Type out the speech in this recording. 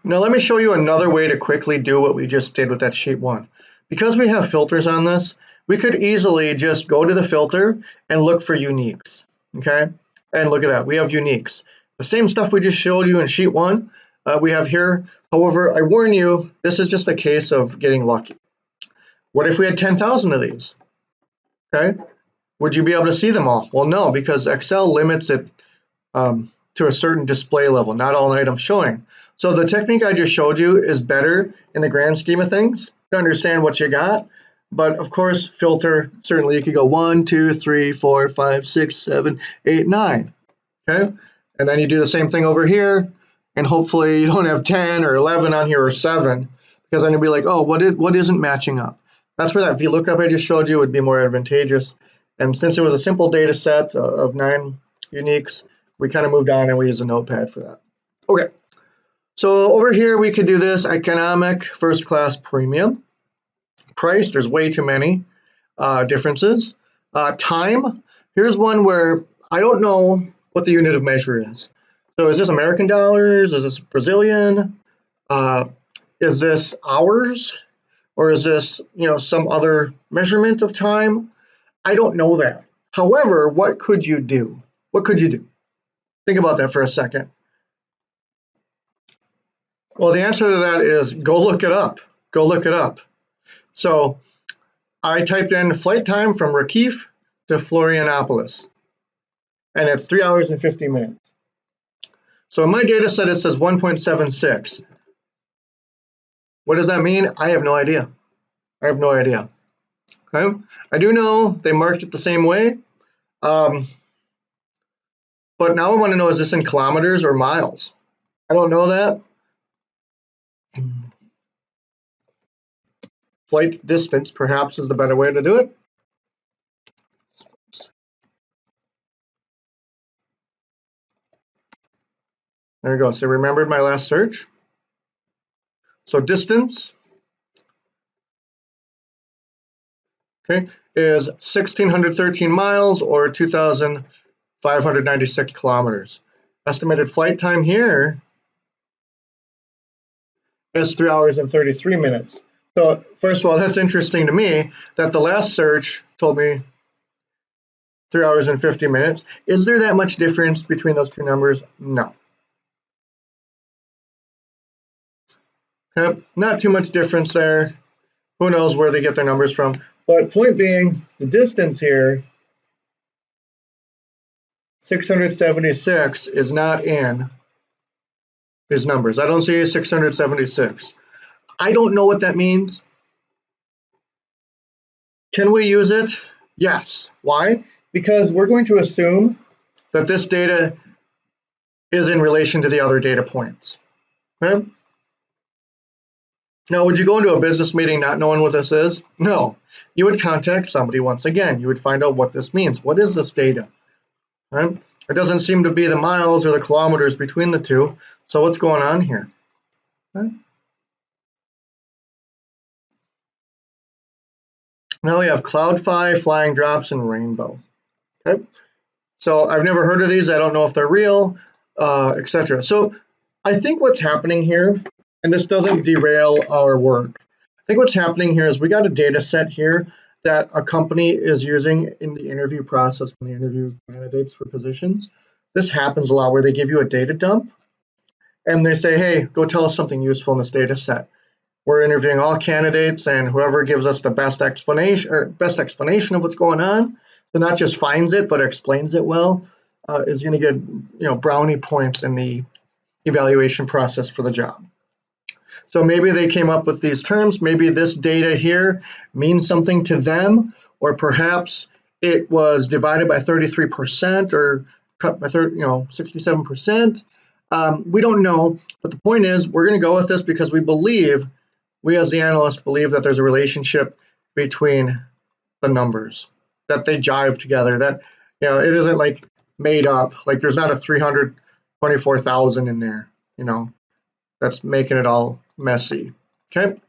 Now let me show you another way to quickly do what we just did with that sheet 1. Because we have filters on this, we could easily just go to the filter and look for uniques, okay? And look at that, we have uniques. The same stuff we just showed you in sheet 1, we have here. However, I warn you, this is just a case of getting lucky. What if we had 10,000 of these? Okay, would you be able to see them all? Well, no, because Excel limits it to a certain display level, not all items showing. So the technique I just showed you is better in the grand scheme of things to understand what you got. But of course, filter, certainly you could go 1, 2, 3, 4, 5, 6, 7, 8, 9. Okay, and then you do the same thing over here, and hopefully you don't have 10 or 11 on here or 7, because then you'll be like, oh, what isn't matching up? That's where that VLOOKUP I just showed you would be more advantageous. And since it was a simple data set of 9 uniques, we kind of moved on and we use a notepad for that. Okay, so over here we could do this economic, first class, premium. Price, there's way too many differences. Time, here's one where I don't know what the unit of measure is. So is this American dollars? Is this Brazilian? Is this hours? Or is this, some other measurement of time? I don't know that. However, what could you do? What could you do? Think about that for a second. Well, the answer to that is go look it up. Go look it up. So I typed in flight time from Recife to Florianopolis, and it's 3 hours and 50 minutes. So in my data set, it says 1.76. What does that mean? I have no idea. I have no idea. Okay? I do know they marked it the same way. But now I want to know, is this in kilometers or miles? I don't know that. Flight distance perhaps is the better way to do it. There we go. So remembered my last search. So distance, okay, is 1,613 miles or 2,596 kilometers. Estimated flight time here is 3 hours and 33 minutes. So first of all, that's interesting to me that the last search told me 3 hours and 50 minutes. Is there that much difference between those two numbers? No. Okay, not too much difference there. Who knows where they get their numbers from? But point being, the distance here, 676, is not in these numbers. I don't see 676. I don't know what that means. Can we use it? Yes. Why? Because we're going to assume that this data is in relation to the other data points. Okay? Now, would you go into a business meeting not knowing what this is? No. You would contact somebody once again. You would find out what this means. What is this data? Right? It doesn't seem to be the miles or the kilometers between the two. So what's going on here? Okay. Now we have Cloudfly, Flying Drops, and Rainbow. Okay. So I've never heard of these. I don't know if they're real, etc. So I think what's happening here, and this doesn't derail our work, I think what's happening here is we got a data set here that a company is using in the interview process when they interview candidates for positions. This happens a lot where they give you a data dump and they say, hey, go tell us something useful in this data set. We're interviewing all candidates, and whoever gives us the best explanation of what's going on, so not just finds it but explains it well, is going to get brownie points in the evaluation process for the job. So maybe they came up with these terms. Maybe this data here means something to them, or perhaps it was divided by 33% or cut by 67%. We don't know, but the point is we're going to go with this because we as the analyst believe that there's a relationship between the numbers, that they jive together, that it isn't like made up, like there's not a 324,000 in there, that's making it all messy. Okay,